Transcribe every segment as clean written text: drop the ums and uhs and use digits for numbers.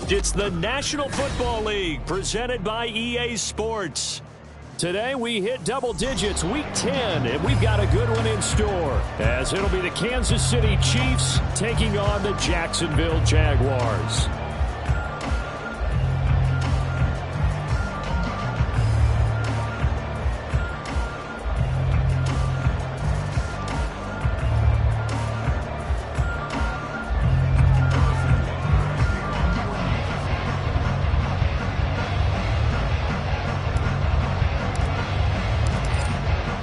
It's the National Football League presented by EA Sports. Today we hit double digits, week 10, and we've got a good one in store, as it'll be the Kansas City Chiefs taking on the Jacksonville Jaguars.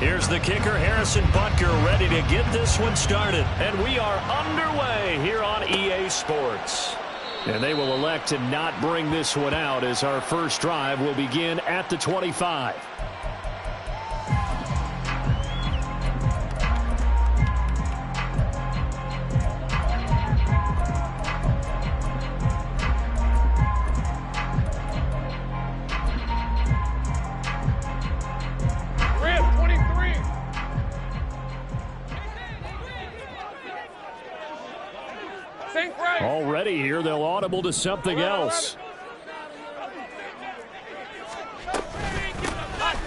Here's the kicker, Harrison Butker, ready to get this one started. And we are underway here on EA Sports. And they will elect to not bring this one out, as our first drive will begin at the 25. Already here, they'll audible to something else.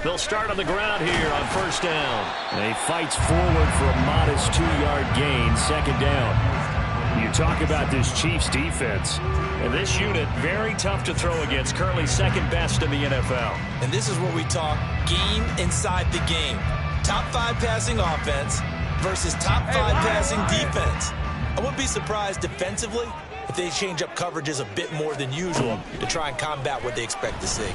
They'll start on the ground here on first down. And he fights forward for a modest 2-yard gain, second down. You talk about this Chiefs defense. And this unit, very tough to throw against, currently second best in the NFL. And this is where we talk game inside the game. Top 5 passing offense versus top 5 passing defense. I wouldn't be surprised defensively if they change up coverages a bit more than usual to try and combat what they expect to see.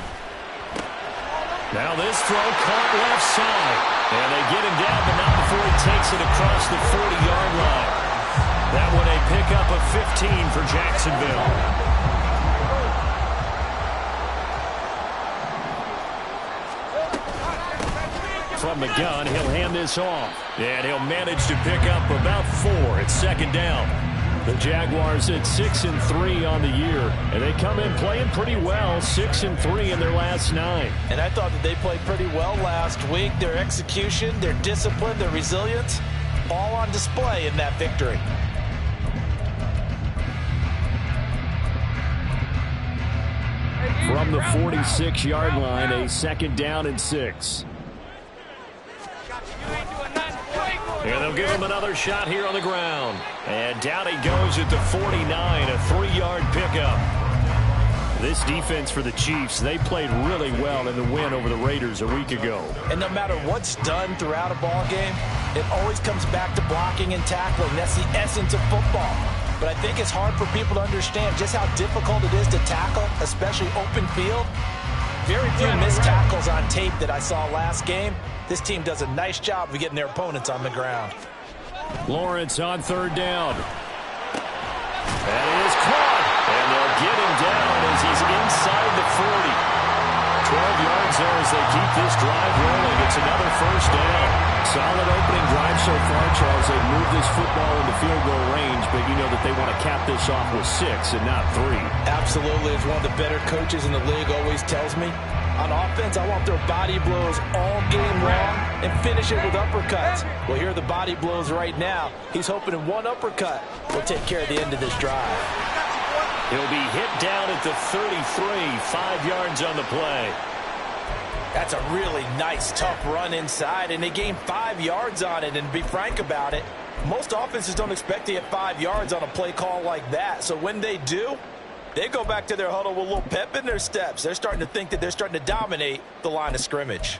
Now this throw caught left side. And they get him down, but not before he takes it across the 40-yard line. That one a pickup of 15 for Jacksonville. From the gun, he'll hand this off. And he'll manage to pick up about 4 at second down. The Jaguars at 6-3 on the year. And they come in playing pretty well, 6-3 in their last 9. And I thought that they played pretty well last week. Their execution, their discipline, their resilience, all on display in that victory. From the 46-yard line, a second down and 6. And they'll give him another shot here on the ground. And down he goes at the 49, a 3-yard pickup. This defense for the Chiefs, they played really well in the win over the Raiders a week ago. And no matter what's done throughout a ball game, it always comes back to blocking and tackling. That's the essence of football. But I think it's hard for people to understand just how difficult it is to tackle, especially open field. Very few missed tackles on tape that I saw last game. This team does a nice job of getting their opponents on the ground. Lawrence on third down. That is caught. And they'll get him down as he's inside the 40. 12 yards there as they keep this drive rolling. It's another first down. Solid opening drive so far, Charles. They've moved this football into field goal range, but you know that they want to cap this off with 6 and not 3. Absolutely. As one of the better coaches in the league always tells me, on offense, I want their body blows all game long and finish it with uppercuts. Well, here are the body blows right now. He's hoping in one uppercut will take care of the end of this drive. He'll be hit down at the 33, 5 yards on the play. That's a really nice, tough run inside, and they gained 5 yards on it. And to be frank about it, most offenses don't expect to get 5 yards on a play call like that. So when they do, they go back to their huddle with a little pep in their steps. They're starting to think that they're starting to dominate the line of scrimmage.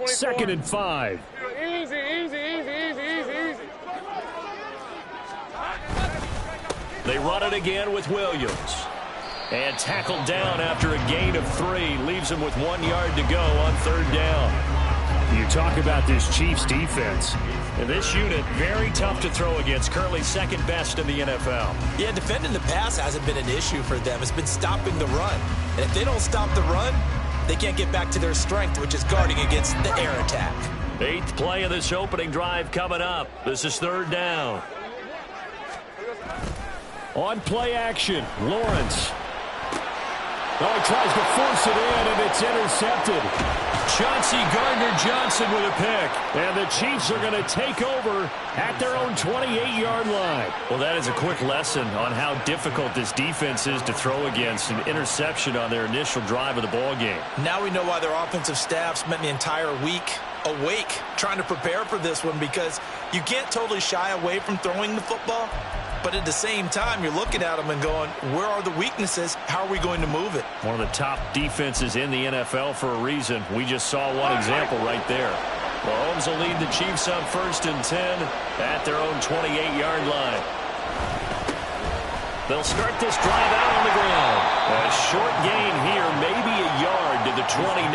Second and 5. Easy, easy, easy, easy, easy, easy. They run it again with Williams. And tackled down after a gain of 3. Leaves him with 1 yard to go on 3rd down. You talk about this Chiefs defense. And this unit, very tough to throw against. Currently 2nd best in the NFL. Yeah, defending the pass hasn't been an issue for them. It's been stopping the run. And if they don't stop the run, they can't get back to their strength, which is guarding against the air attack. 8th play of this opening drive coming up. This is 3rd down. On play action, Lawrence. Oh, he tries to force it in, and it's intercepted. Chauncey Gardner-Johnson with a pick. And the Chiefs are going to take over at their own 28-yard line. Well, that is a quick lesson on how difficult this defense is to throw against. An interception on their initial drive of the ball game. Now we know why their offensive staff spent the entire week awake trying to prepare for this one, because you can't totally shy away from throwing the football. But at the same time, you're looking at them and going, where are the weaknesses? How are we going to move it? One of the top defenses in the NFL for a reason. We just saw one example right there. Mahomes will lead the Chiefs up 1st and 10 at their own 28-yard line. They'll start this drive out on the ground. A short gain here, maybe a yard to the 29.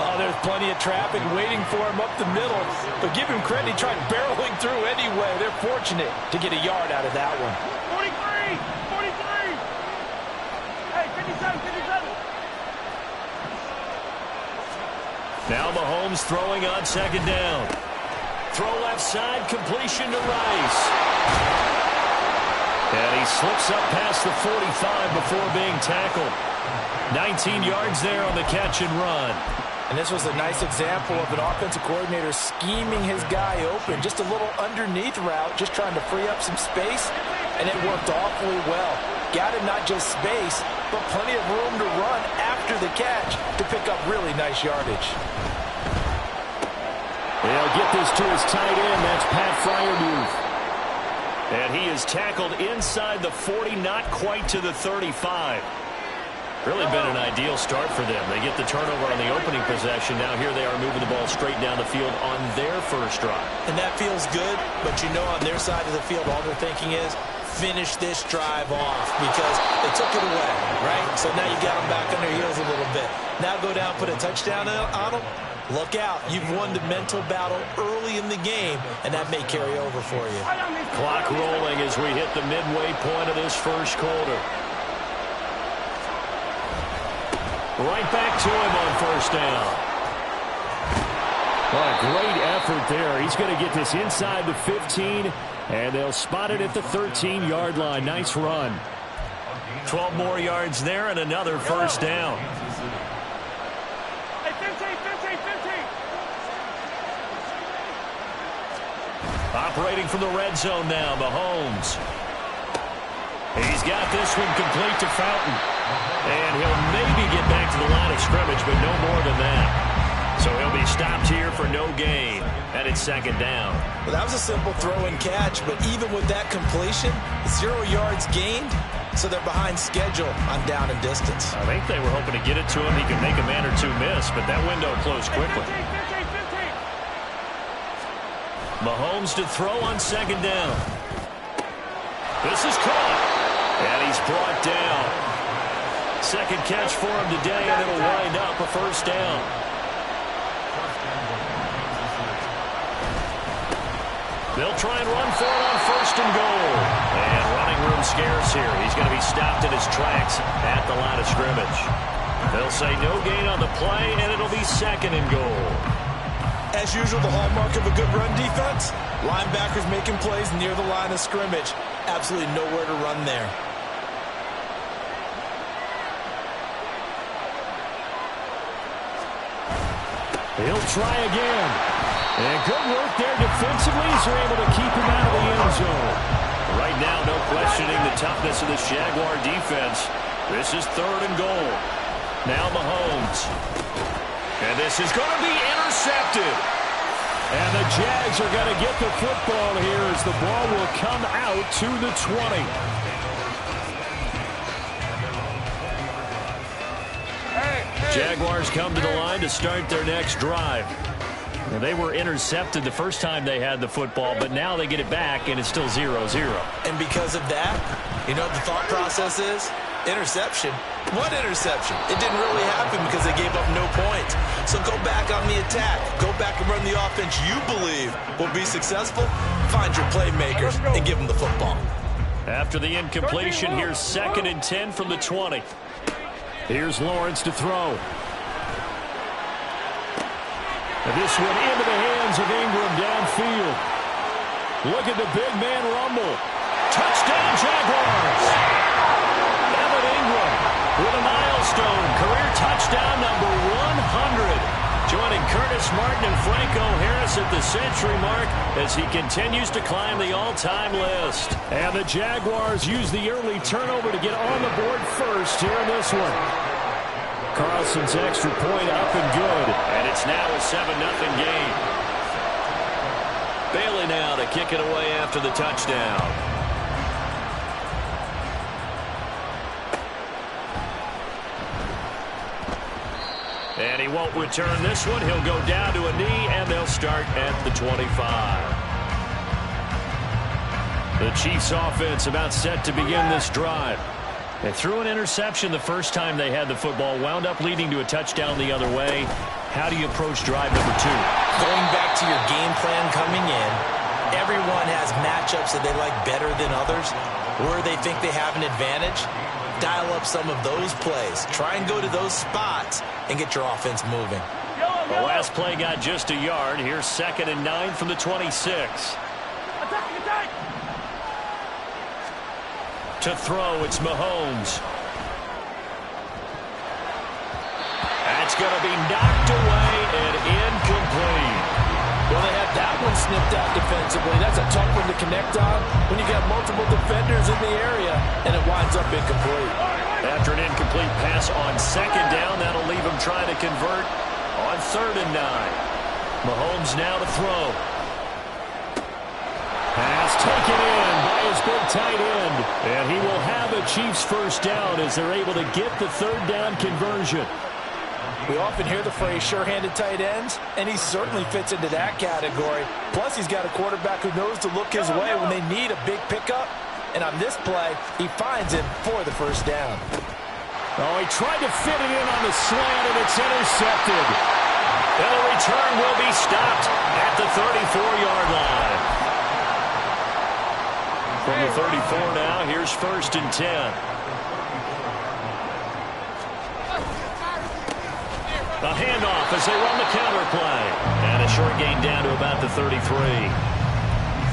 Oh, there's plenty of traffic waiting for him up the middle. But give him credit, he tried barreling through anyway. They're fortunate to get a yard out of that one. 43! 43! Hey, 57, 57! Now Mahomes throwing on 2nd down. Throw left side, completion to Rice. And he slips up past the 45 before being tackled. 19 yards there on the catch and run. And this was a nice example of an offensive coordinator scheming his guy open. Just a little underneath route, just trying to free up some space, and it worked awfully well. Got him not just space, but plenty of room to run after the catch to pick up really nice yardage. They'll get this to his tight end. That's Pat Freiermuth. And he is tackled inside the 40, not quite to the 35. Really been an ideal start for them. They get the turnover on the opening possession. Now here they are moving the ball straight down the field on their first drive. And that feels good, but you know on their side of the field all they're thinking is finish this drive off, because they took it away, right? So now you got them back on their heels a little bit. Now go down, put a touchdown on them. Look out. You've won the mental battle early in the game, and that may carry over for you. Clock rolling as we hit the midway point of this first quarter. Right back to him on 1st down. What a great effort there. He's going to get this inside the 15, and they'll spot it at the 13-yard line. Nice run. 12 more yards there and another 1st down. Hey, 15, 15, 15! Operating from the red zone now, Mahomes. He's got this one complete to Fountain. And he'll maybe get back to the line of scrimmage, but no more than that. So he'll be stopped here for no gain. And it's 2nd down. Well, that was a simple throw and catch, but even with that completion, 0 yards gained, so they're behind schedule on down and distance. I think they were hoping to get it to him. He could make a man or two miss, but that window closed quickly. 15, 15, 15! Mahomes to throw on 2nd down. This is caught. And he's brought down. 2nd catch for him today, and it'll wind up a 1st down. They'll try and run for it on 1st and goal. And running room scarce here. He's going to be stopped in his tracks at the line of scrimmage. They'll say no gain on the play, and it'll be 2nd and goal. As usual, the hallmark of a good run defense, linebackers making plays near the line of scrimmage. Absolutely nowhere to run there. He'll try again. And good work there defensively as they're able to keep him out of the end zone. Right now, no questioning the toughness of this Jaguar defense. This is 3rd and goal. Now Mahomes. And this is going to be intercepted. And the Jags are going to get the football here as the ball will come out to the 20. Jaguars come to the line to start their next drive. Now, they were intercepted the first time they had the football, but now they get it back, and it's still 0-0. And because of that, You know what the thought process is? Interception. What interception? It didn't really happen because they gave up no points. So go back on the attack. Go back and run the offense you believe will be successful. Find your playmakers and give them the football. After the incompletion, here's 2nd and 10 from the 20. Here's Lawrence to throw. And this one into the hands of Ingram downfield. Look at the big man rumble. Touchdown, Jaguars. Evan Ingram with a milestone. Career touchdown number 100. Joining Curtis Martin and Franco Harris at the century mark as he continues to climb the all-time list. And the Jaguars use the early turnover to get on the board first here in this one. Carlson's extra point up and good. And it's now a 7-0 game. Bailey now to kick it away after the touchdown. And he won't return this one. He'll go down to a knee, and they'll start at the 25. The Chiefs offense about set to begin this drive. They threw an interception the first time they had the football, wound up leading to a touchdown the other way. How do you approach drive number 2? Going back to your game plan coming in, everyone has matchups that they like better than others, where they think they have an advantage. Dial up some of those plays. Try and go to those spots and get your offense moving. The last play got just a yard. Here's 2nd and 9 from the 26. Attack! To throw, it's Mahomes. That's going to be knocked away and incomplete. Well, they had that one snipped out defensively. That's a tough one to connect on when you got multiple defenders in the area, and it winds up incomplete. After an incomplete pass on 2nd down, that'll leave him trying to convert on 3rd and 9. Mahomes now to throw. Pass taken in by his big tight end. And he will have a Chiefs first down as they're able to get the 3rd down conversion. We often hear the phrase sure-handed tight ends, and he certainly fits into that category. Plus, he's got a quarterback who knows to look his way when they need a big pickup. And on this play, he finds him for the first down. Oh, he tried to fit it in on the slant, and it's intercepted. And the return will be stopped at the 34-yard line. From the 34 now, here's 1st and 10. A handoff as they run the counter play. And a short gain down to about the 33.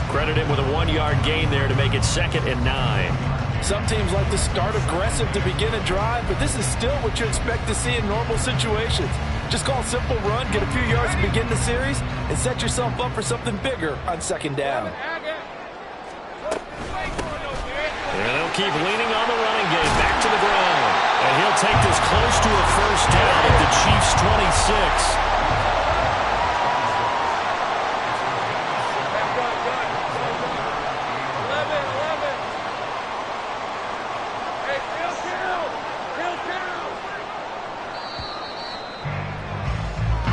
Credit him with a 1-yard gain there to make it 2nd and 9. Some teams like to start aggressive to begin a drive, but this is still what you expect to see in normal situations. Just call a simple run, get a few yards to begin the series, and set yourself up for something bigger on 2nd down. And they'll keep leaning on the running game. Back to the ground. And he'll take this close to a first down at the Chiefs' 26.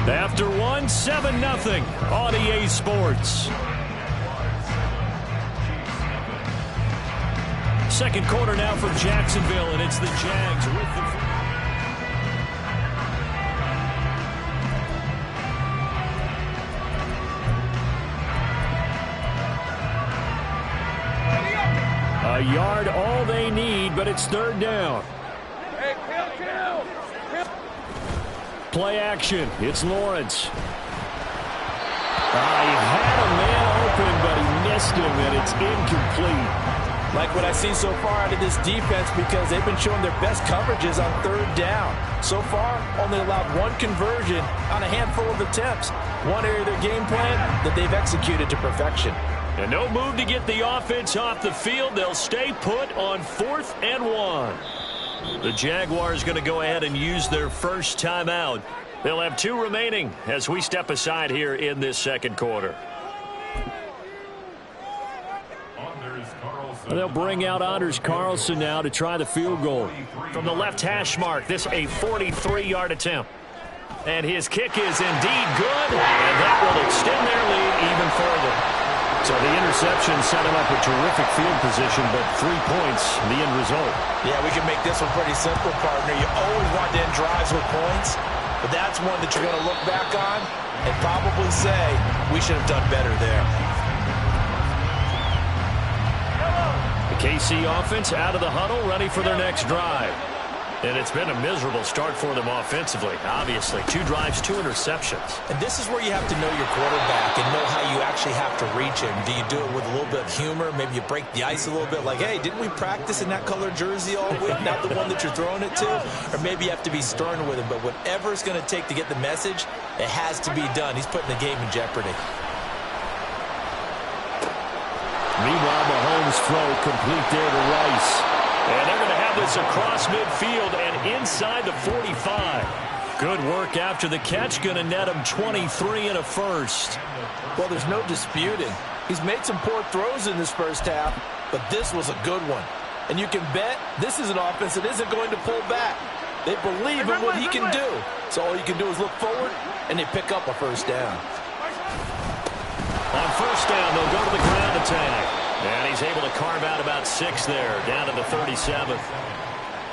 After one, 7-0 on EA Sports. Second quarter now for Jacksonville, and it's the Jags with the... A yard all they need, but it's 3rd down. Hey, kill. Play action. It's Lawrence. He had a man open, but he missed him, and it's incomplete. Like what I've seen so far out of this defense, because they've been showing their best coverages on 3rd down. So far, only allowed 1 conversion on a handful of attempts. One area of their game plan that they've executed to perfection. And no move to get the offense off the field. They'll stay put on 4th and 1. The Jaguars going to go ahead and use their first timeout. They'll have 2 remaining as we step aside here in this second quarter. They'll bring out Anders Carlson now to try the field goal. From the left hash mark, this a 43-yard attempt. And his kick is indeed good, and that will extend their lead even further. So the interception set him up a terrific field position, but 3 points, the end result. Yeah, we can make this one pretty simple, partner. You always want to end drives with points, but that's one that you're going to look back on and probably say, we should have done better there. The KC offense out of the huddle, ready for their next drive. And it's been a miserable start for them offensively, obviously. 2 drives, 2 interceptions. And this is where you have to know your quarterback and know how you actually have to reach him. Do you do it with a little bit of humor? Maybe you break the ice a little bit like, hey, didn't we practice in that color jersey all week? Not the one that you're throwing it to? Or maybe you have to be stern with him. But whatever it's going to take to get the message, it has to be done. He's putting the game in jeopardy. Meanwhile, Mahomes' throw complete there to Rice. And they're going to have this across midfield and inside the 45. Good work after the catch. Going to net him 23 and a first. Well, there's no disputing. He's made some poor throws in this first half, but this was a good one. And you can bet this is an offense that isn't going to pull back. They believe in what he can do. So all you can do is look forward, and they pick up a first down. On first down, they'll go to the ground attack. And he's able to carve out about 6 there, down to the 37th.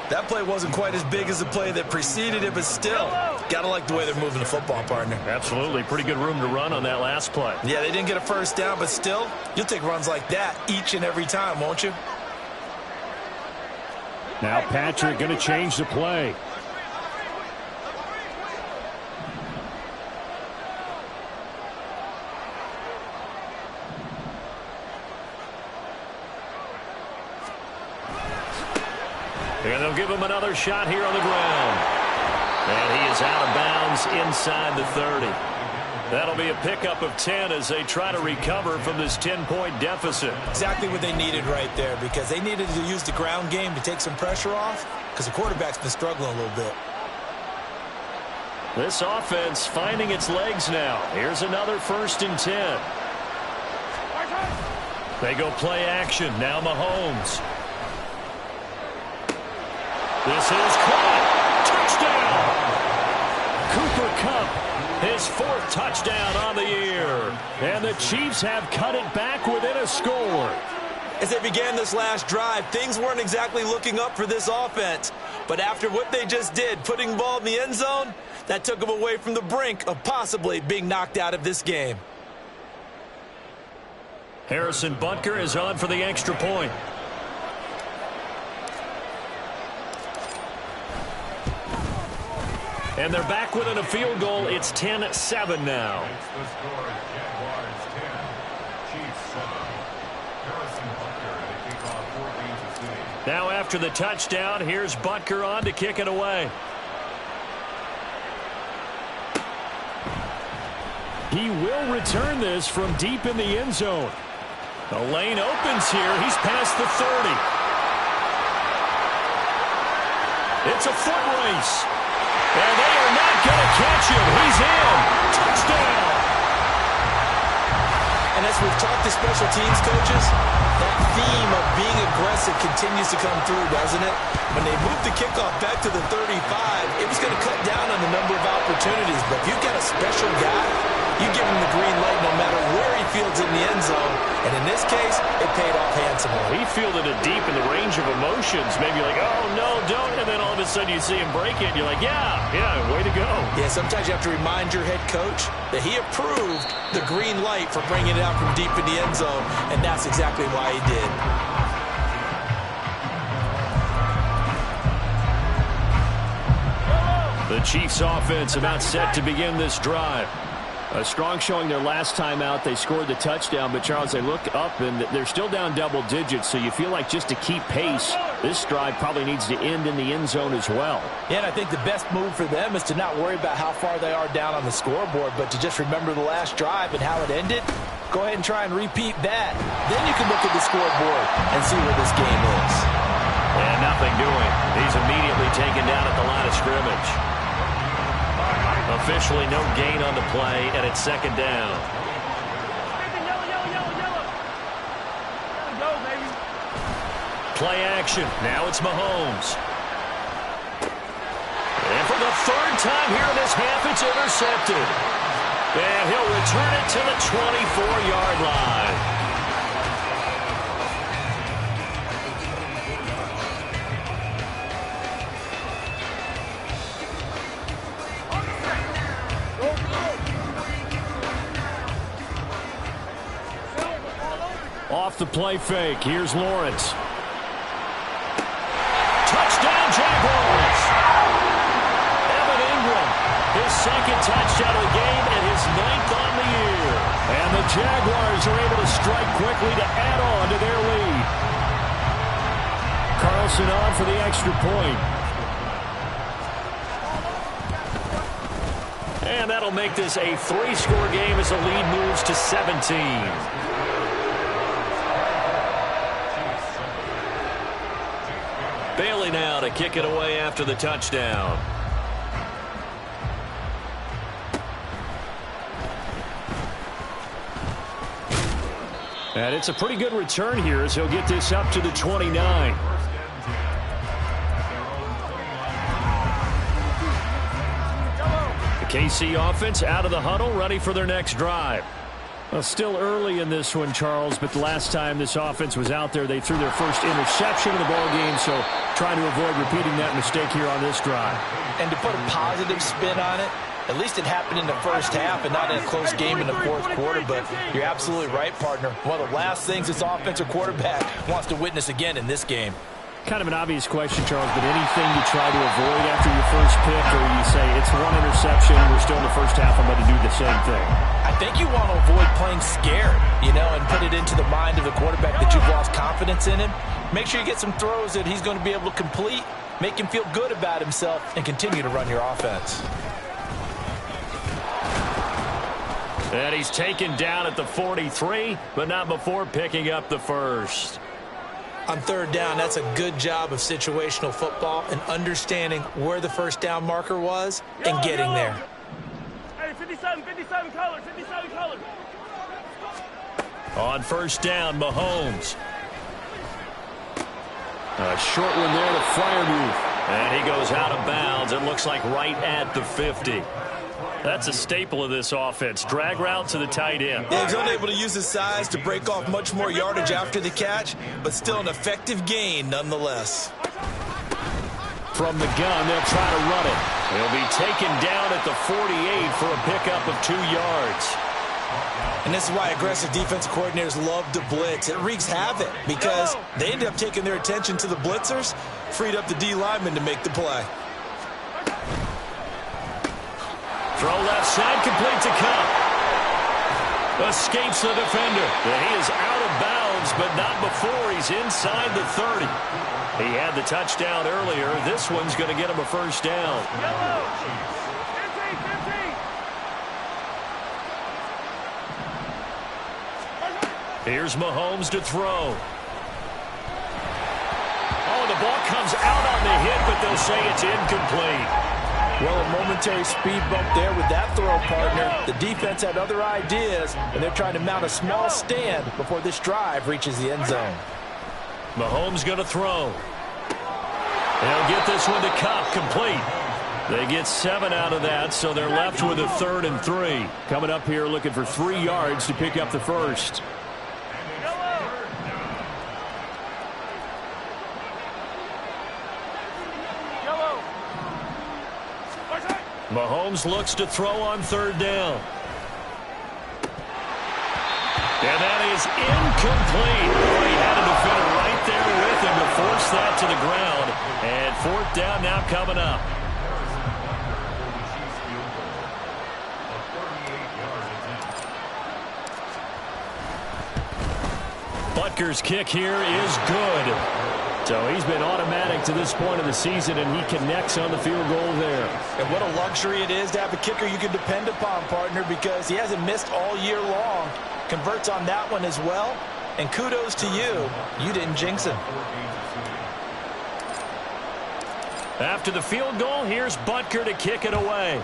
That play wasn't quite as big as the play that preceded it, but still, got to like the way they're moving the football, partner. Absolutely. Pretty good room to run on that last play. Yeah, they didn't get a first down, but still, you'll take runs like that each and every time, won't you? Now Patrick going to change the play. And they'll give him another shot here on the ground. And he is out of bounds inside the 30. That'll be a pickup of 10 as they try to recover from this 10-point deficit. Exactly what they needed right there, because they needed to use the ground game to take some pressure off, because the quarterback's been struggling a little bit. This offense finding its legs now. Here's another 1st and 10. They go play action. Now Mahomes. This is caught. Touchdown. Cooper Kupp, his 4th touchdown on the year. And the Chiefs have cut it back within a score. As they began this last drive, things weren't exactly looking up for this offense. But after what they just did, putting the ball in the end zone, that took them away from the brink of possibly being knocked out of this game. Harrison Butker is on for the extra point. And they're back within a field goal. It's 10-7 now. Now after the touchdown, here's Butker on to kick it away. He will return this from deep in the end zone. The lane opens here. He's past the 30. It's a foot race. And they are not going to catch him. He's in. Touchdown. And as we've talked to special teams coaches, that theme of being aggressive continues to come through, doesn't it? When they moved the kickoff back to the 35, it was going to cut down on the number of opportunities. But if you've got a special guy, you give him the green light no matter where he fields in the end zone. And in this case, it paid off handsomely. He fielded it deep in the range of emotions. Maybe like, oh, no, don't. And then all of a sudden you see him break it. And you're like, yeah, way to go. Yeah, sometimes you have to remind your head coach that he approved the green light for bringing it out from deep in the end zone. And that's exactly why he did. The Chiefs offense about set to begin this drive. A strong showing their last time out. They scored the touchdown, but Charles, they look up and they're still down double digits, so you feel like just to keep pace, this drive probably needs to end in the end zone as well. Yeah, and I think the best move for them is to not worry about how far they are down on the scoreboard, but to just remember the last drive and how it ended. Go ahead and try and repeat that. Then you can look at the scoreboard and see where this game is. And nothing doing. He's immediately taken down at the line of scrimmage. Officially no gain on the play, and it's 2nd down. Play action. Now it's Mahomes. And for the 3rd time here in this half, it's intercepted. And he'll return it to the 24-yard line. off the play fake. Here's Lawrence. Touchdown, Jaguars! Evan Ingram, his second touchdown of the game and his 9th on the year. And the Jaguars are able to strike quickly to add on to their lead. Carlson on for the extra point. And that'll make this a 3-score game as the lead moves to 17. Bailey now to kick it away after the touchdown. And it's a pretty good return here as he'll get this up to the 29. The KC offense out of the huddle, ready for their next drive. Well, still early in this one, Charles, but the last time this offense was out there, they threw their first interception of the ball game, so trying to avoid repeating that mistake here on this drive. And to put a positive spin on it, at least it happened in the first half and not in a close game in the fourth quarter, but you're absolutely right, partner. One of the last things this offensive quarterback wants to witness again in this game. Kind of an obvious question, Charles, but anything you try to avoid after your first pick, or you say it's one interception, we're still in the first half, I'm going to do the same thing? I think you want to avoid playing scared, and put it into the mind of the quarterback that you've lost confidence in him. Make sure you get some throws that he's going to be able to complete, make him feel good about himself, and continue to run your offense. And he's taken down at the 43, but not before picking up the first. On third down, that's a good job of situational football and understanding where the first down marker was and getting there. Hey, 57 color, 57 color. On first down, Mahomes. A short one there to Freiermuth. And he goes out of bounds. It looks like right at the 50. That's a staple of this offense. Drag route to the tight end. Yeah, he's unable to use his size to break off much more yardage after the catch, but still an effective gain nonetheless. From the gun, they'll try to run it. He'll be taken down at the 48 for a pickup of 2 yards. And this is why aggressive defensive coordinators love to blitz. It wreaks havoc because they end up taking their attention to the blitzers, freed up the D lineman to make the play. Throw left side, complete to Cup. Escapes the defender. And he is out of bounds, but not before he's inside the 30. He had the touchdown earlier. This one's going to get him a first down. Yellow. 15. Here's Mahomes to throw. Oh, the ball comes out on the hit, but they'll say it's incomplete. Well, a momentary speed bump there with that throw, partner. The defense had other ideas, and they're trying to mount a small stand before this drive reaches the end zone. Mahomes going to throw. They'll get this one to Cup, complete. They get 7 out of that, so they're left with a 3rd and 3. Coming up here looking for 3 yards to pick up the first. Mahomes looks to throw on 3rd down. And that is incomplete. He had a defender right there with him to force that to the ground. And 4th down now coming up. Butker's kick here is good. So he's been automatic to this point of the season, and he connects on the field goal there. And what a luxury it is to have a kicker you can depend upon, partner, because he hasn't missed all year long. Converts on that one as well. And kudos to you. You didn't jinx him. After the field goal, here's Butker to kick it away.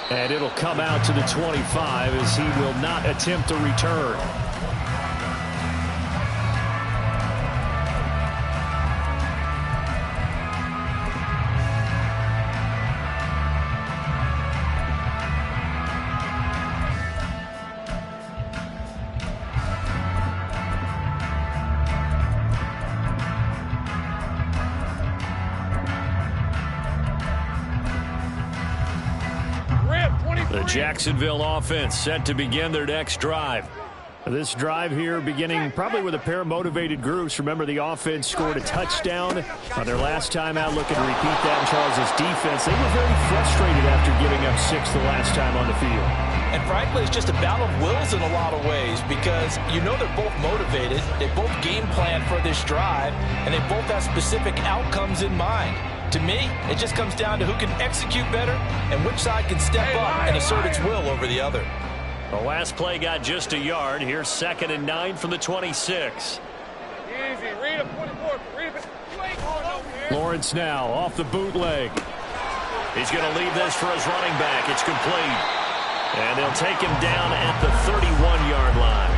And it'll come out to the 25 as he will not attempt a return. The Jacksonville offense set to begin their next drive. This drive here beginning probably with a pair of motivated groups. Remember, the offense scored a touchdown on their last time out, looking to repeat that in Charles' defense. They were very frustrated after giving up 6 the last time on the field. And frankly, it's just a battle of wills in a lot of ways because you know they're both motivated. They both game plan for this drive, and they both have specific outcomes in mind. To me, it just comes down to who can execute better and which side can step up and assert its will over the other. The last play got just a yard. Here's 2nd and 9 from the 26. Easy. Read him. 24. Read him. You ain't going nowhere. Lawrence now off the bootleg. He's going to leave this for his running back. It's complete. And they'll take him down at the 31-yard line.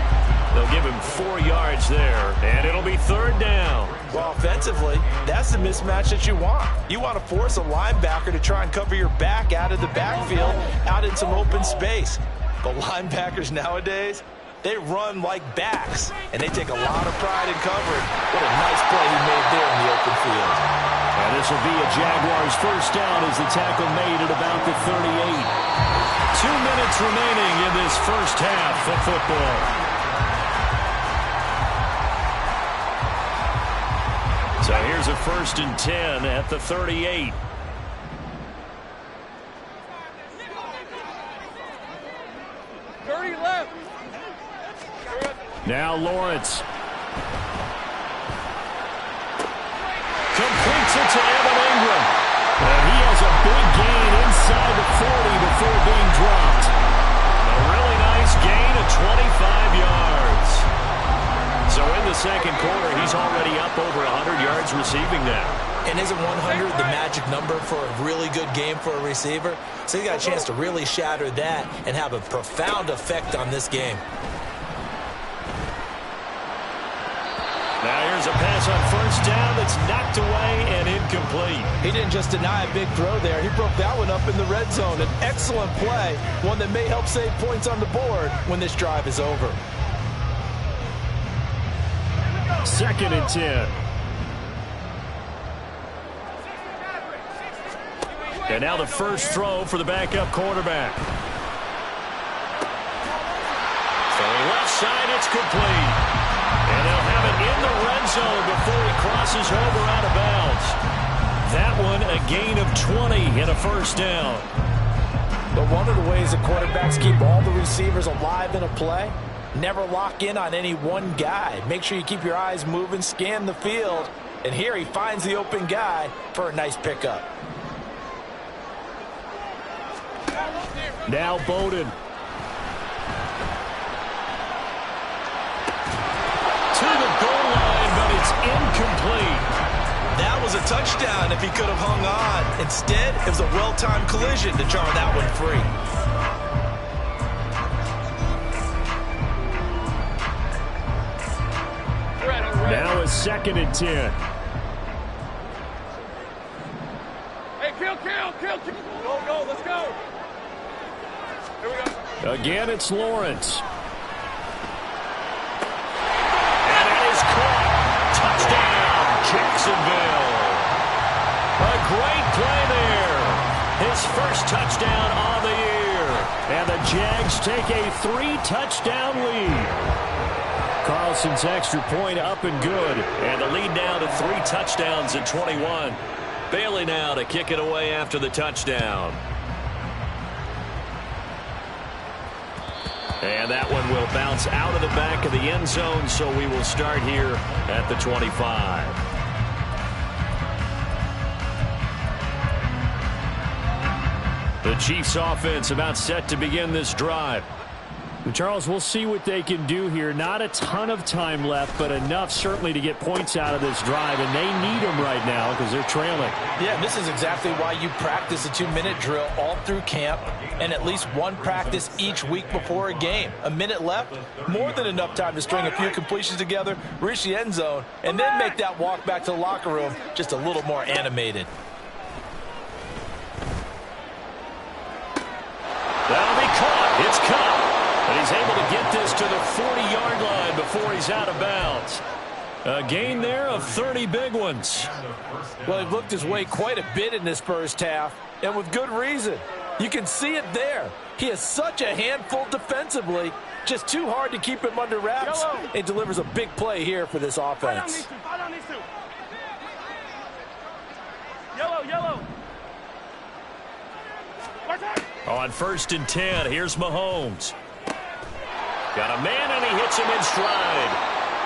They'll give him 4 yards there, and it'll be 3rd down. Well, offensively, that's the mismatch that you want. You want to force a linebacker to try and cover your back out of the backfield, out in some open space. But linebackers nowadays, they run like backs, and they take a lot of pride in covering. What a nice play he made there in the open field. And this will be a Jaguars first down as the tackle made at about the 38. 2 minutes remaining in this first half of football. So here's a 1st and 10 at the 38. Now Lawrence. Completes it to Evan Ingram. And he has a big gain inside the 40 before being dropped. A really nice gain of 25 yards. So in the second quarter, he's already up over 100 yards receiving now. And isn't 100 the magic number for a really good game for a receiver? So he got a chance to really shatter that and have a profound effect on this game. Now here's a pass on 1st down that's knocked away and incomplete. He didn't just deny a big throw there. He broke that one up in the red zone. An excellent play, one that may help save points on the board when this drive is over. 2nd and 10. And now the first throw for the backup quarterback. Throwing left side, it's complete. And they'll have it in the red zone before he crosses over out of bounds. That one a gain of 20 and a first down. But one of the ways the quarterbacks keep all the receivers alive in a play, never lock in on any one guy. Make sure you keep your eyes moving, scan the field. And here he finds the open guy for a nice pickup. Now Bowden. To the goal line, but it's incomplete. That was a touchdown if he could have hung on. Instead, it was a well-timed collision to jar that one free. Now a 2nd and 10. Hey, kill. Go, let's go. Here we go. Again, it's Lawrence. Jacksonville. A great play there. His first touchdown on the year. And the Jags take a 3-touchdown lead. Carlson's extra point up and good. And the lead now to 3 touchdowns at 21. Bailey now to kick it away after the touchdown. And that one will bounce out of the back of the end zone, so we will start here at the 25. The Chiefs offense about set to begin this drive. Charles, we'll see what they can do here. Not a ton of time left, but enough certainly to get points out of this drive, and they need them right now because they're trailing. Yeah, this is exactly why you practice a 2-minute drill all through camp and at least one practice each week before a game. A minute left, more than enough time to string a few completions together, reach the end zone, and then make that walk back to the locker room just a little more animated. That'll be caught. It's caught. But he's able to get this to the 40-yard line before he's out of bounds. A gain there of 30 big ones. Well, he looked his way quite a bit in this first half, and with good reason. You can see it there. He is such a handful defensively. Just too hard to keep him under wraps. It delivers a big play here for this offense. Yellow. On 1st and 10, here's Mahomes. Got a man, and he hits him in stride.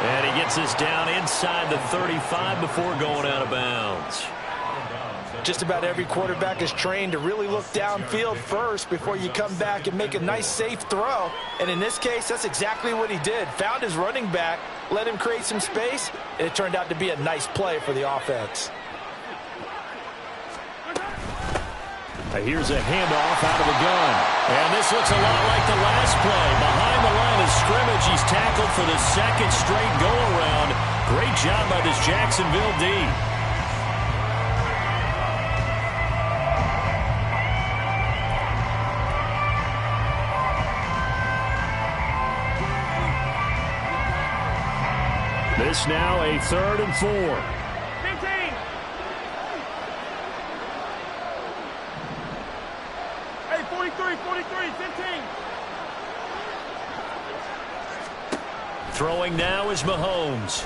And he gets this down inside the 35 before going out of bounds. Just about every quarterback is trained to really look downfield first before you come back and make a nice, safe throw. And in this case, that's exactly what he did. Found his running back, let him create some space, and it turned out to be a nice play for the offense. Here's a handoff out of the gun. And this looks a lot like the last play. Behind the line of scrimmage, he's tackled for the 2nd straight go-around. Great job by this Jacksonville D. This now a 3rd and 4. 15. Hey, 43, 15. Throwing now is Mahomes.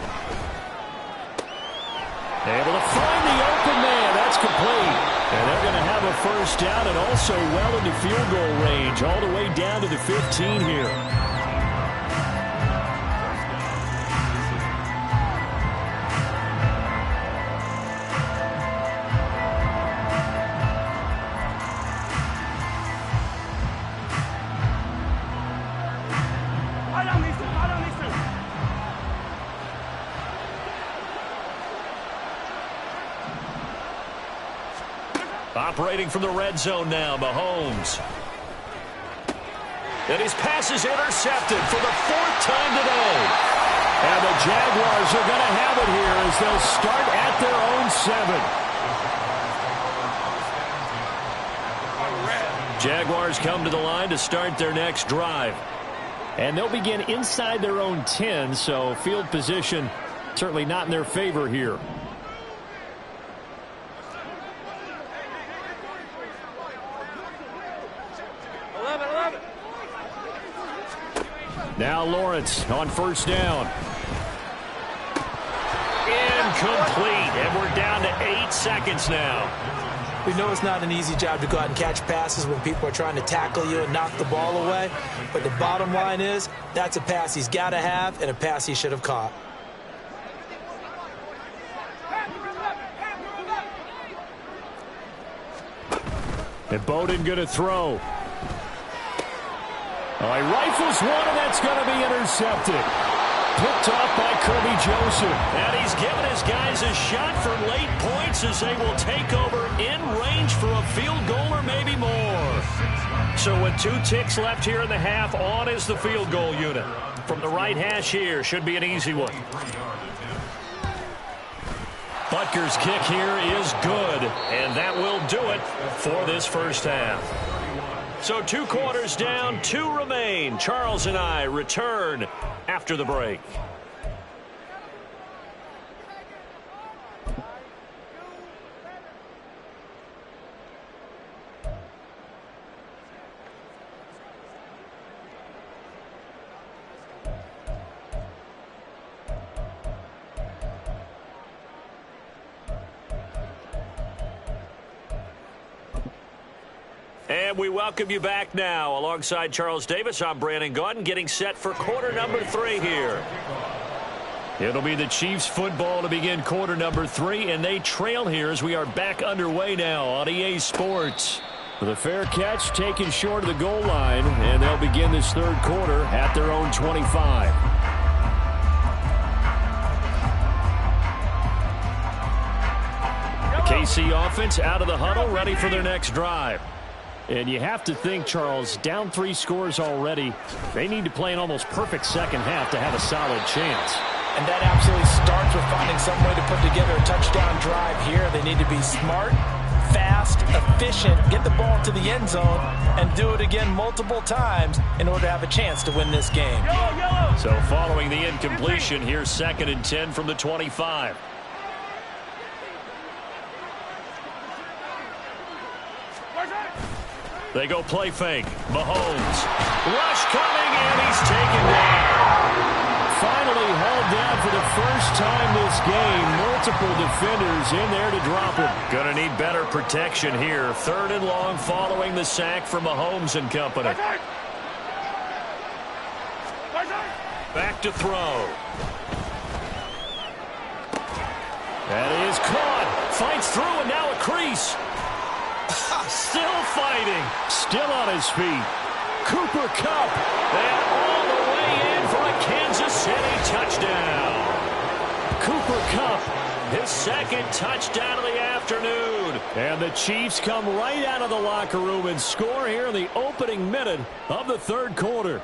Able to find the open man. That's complete. And they're going to have a 1st down and also well into field goal range all the way down to the 15 here. Operating from the red zone now, Mahomes. And his pass is intercepted for the 4th time today. And the Jaguars are going to have it here as they'll start at their own 7. Jaguars come to the line to start their next drive. And they'll begin inside their own 10, so field position certainly not in their favor here. Now Lawrence on 1st down. Incomplete, and we're down to 8 seconds now. We know it's not an easy job to go out and catch passes when people are trying to tackle you and knock the ball away. But the bottom line is, that's a pass he's got to have and a pass he should have caught. And Bowden going to throw. He rifles one, and that's going to be intercepted. Picked off by Kirby Joseph. And he's given his guys a shot for late points as they will take over in range for a field goal or maybe more. So with 2 ticks left here in the half, on is the field goal unit. From the right hash here, should be an easy one. Butker's kick here is good, and that will do it for this 1st half. So 2 quarters down, 2 remain. Charles and I return after the break. And we welcome you back now. Alongside Charles Davis, I'm Brandon Gaudin, getting set for quarter number 3 here. It'll be the Chiefs football to begin quarter number 3, and they trail here as we are back underway now on EA Sports. With a fair catch taken short of the goal line, and they'll begin this 3rd quarter at their own 25. The KC offense out of the huddle, ready for their next drive. And you have to think, Charles, down 3 scores already. They need to play an almost perfect 2nd half to have a solid chance. And that absolutely starts with finding some way to put together a touchdown drive here. They need to be smart, fast, efficient, get the ball to the end zone, and do it again multiple times in order to have a chance to win this game. So following the incompletion, here's 2nd and 10 from the 25. They go play fake. Mahomes. Rush coming, and he's taken down. Finally hauled down for the first time this game. Multiple defenders in there to drop him. Going to need better protection here. 3rd and long following the sack from Mahomes and company. Back to throw. That is caught. Fights through, and now a crease. Still fighting. Still on his feet. Cooper Kupp. And all the way in for a Kansas City touchdown. Cooper Kupp, his 2nd touchdown of the afternoon. And the Chiefs come right out of the locker room and score here in the opening minute of the 3rd quarter.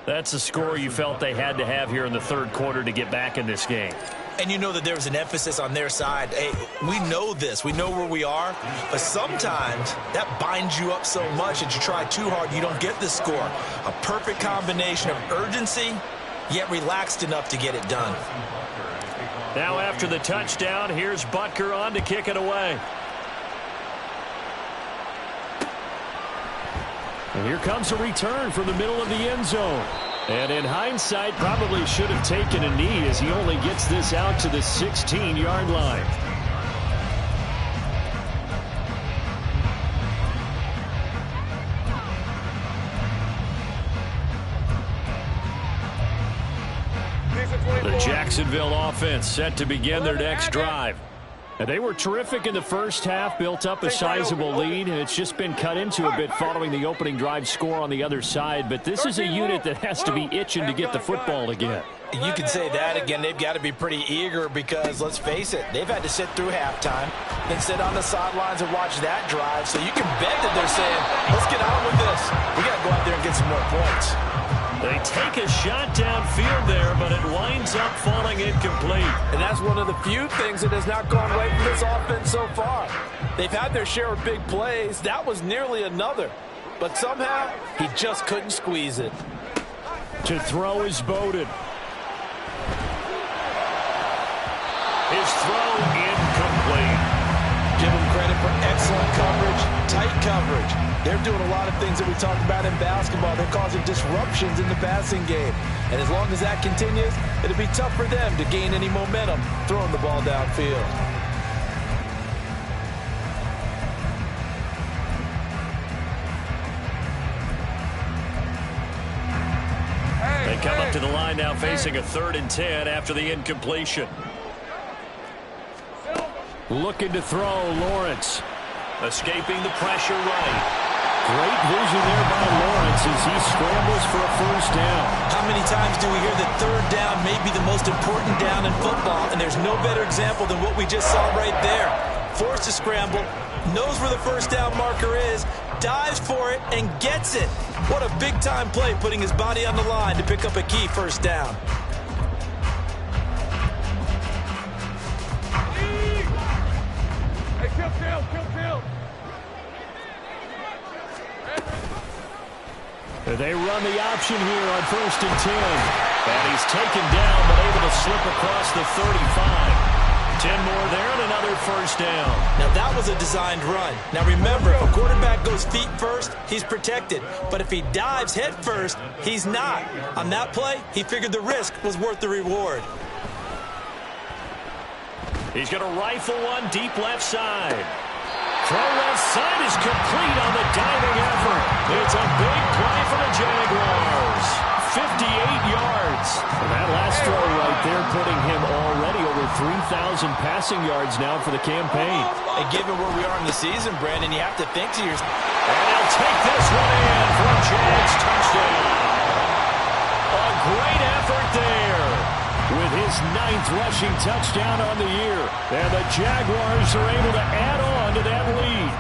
That's a score you felt they had to have here in the 3rd quarter to get back in this game. And you know that there was an emphasis on their side. Hey, we know this. We know where we are. But sometimes that binds you up so much that you try too hard, you don't get the score. A perfect combination of urgency, yet relaxed enough to get it done. Now after the touchdown, here's Butker on to kick it away. And here comes a return from the middle of the end zone. And in hindsight, probably should have taken a knee as he only gets this out to the 16-yard line. The Jacksonville offense set to begin their next drive. And they were terrific in the first half, built up a sizable lead, and it's just been cut into a bit following the opening drive score on the other side. But this is a unit that has to be itching to get the football again. You can say that again. They've got to be pretty eager because, let's face it, they've had to sit through halftime, then sit on the sidelines and watch that drive. So you can bet that they're saying, let's get on with this. We got to go out there and get some more points. They take a shot downfield there, but it winds up falling incomplete. And that's one of the few things that has not gone right from this offense so far. They've had their share of big plays. That was nearly another. But somehow, he just couldn't squeeze it. To throw is Bowden. His throw incomplete. Give him credit for excellent coverage, tight coverage. They're doing a lot of things that we talked about in basketball. They're causing disruptions in the passing game. And as long as that continues, it'll be tough for them to gain any momentum throwing the ball downfield. They come up to the line now facing a 3rd and 10 after the incompletion. Looking to throw, Lawrence. Escaping the pressure right. Great vision there by Lawrence as he scrambles for a first down. How many times do we hear that 3rd down may be the most important down in football, and there's no better example than what we just saw right there. Forced to scramble, knows where the first down marker is, dives for it, and gets it. What a big-time play, putting his body on the line to pick up a key first down. Hey, kill. They run the option here on 1st and 10. And he's taken down, but able to slip across the 35. 10 more there and another first down. Now that was a designed run. Now remember, if a quarterback goes feet first, he's protected. But if he dives head first, he's not. On that play, he figured the risk was worth the reward. He's going to rifle one deep left side. Throw left side is complete on the diving effort. It's a big play for the Jaguars. 58 yards. And that last throw right there putting him already over 3,000 passing yards now for the campaign. And given where we are in the season, Brandon, you have to think to yourself. And he'll take this one in for a Jags touchdown. A great effort there with his 9th rushing touchdown on the year. And the Jaguars are able to add on to that lead.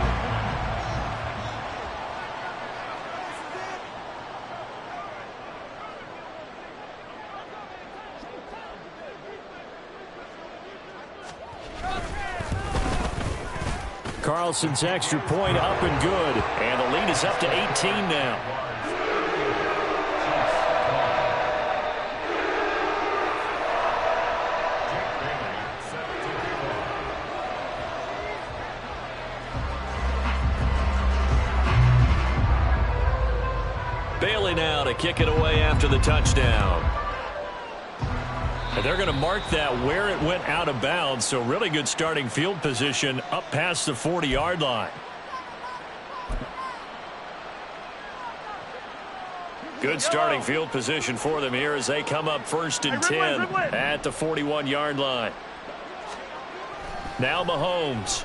Carlson's extra point up and good. And the lead is up to 18 now. now to kick it away after the touchdown. And they're going to mark that where it went out of bounds, so really good starting field position up past the 40-yard line. Good starting field position for them here as they come up 1st and 10 at the 41-yard line. Now Mahomes.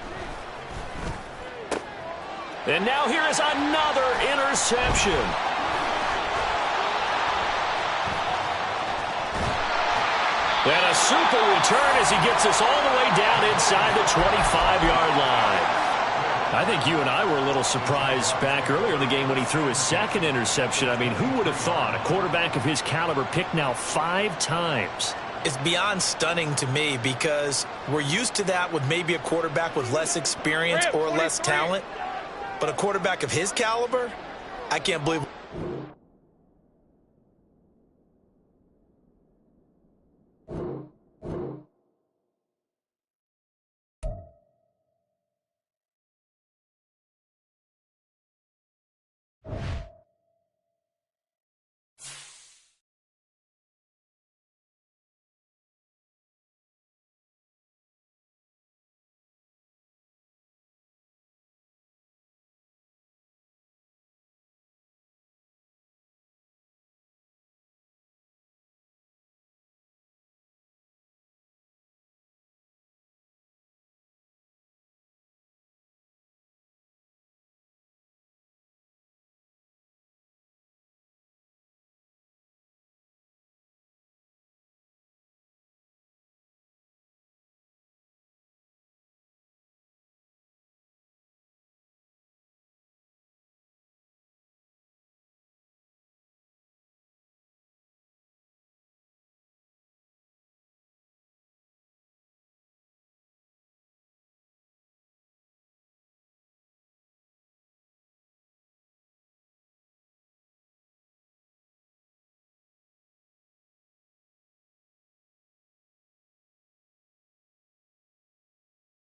And now here is another interception. And a super return as he gets us all the way down inside the 25-yard line. I think you and I were a little surprised back earlier in the game when he threw his second interception. I mean, who would have thought a quarterback of his caliber picked now 5 times? It's beyond stunning to me because we're used to that with maybe a quarterback with less experience or less talent. But a quarterback of his caliber, I can't believe